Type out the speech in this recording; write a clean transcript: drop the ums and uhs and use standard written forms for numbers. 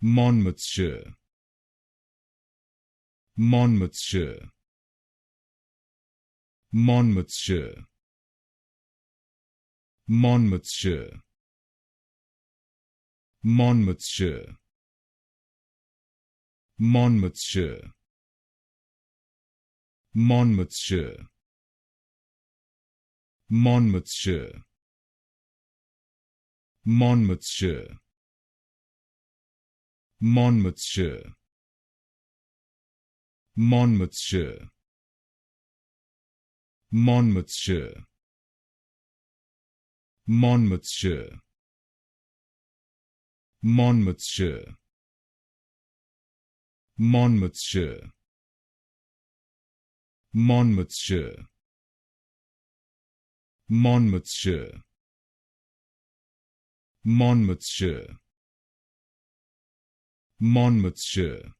Monmouthshire, Monmouthshire, Monmouthshire, Monmouthshire, Monmouthshire, Monmouthshire, Monmouthshire, Monmouthshire, Monmouthshire, Monmouthshire, Monmouthshire, Monmouthshire, Monmouthshire, Monmouthshire, Monmouthshire, Monmouthshire, Monmouthshire, Monmouthshire, Monmouthshire,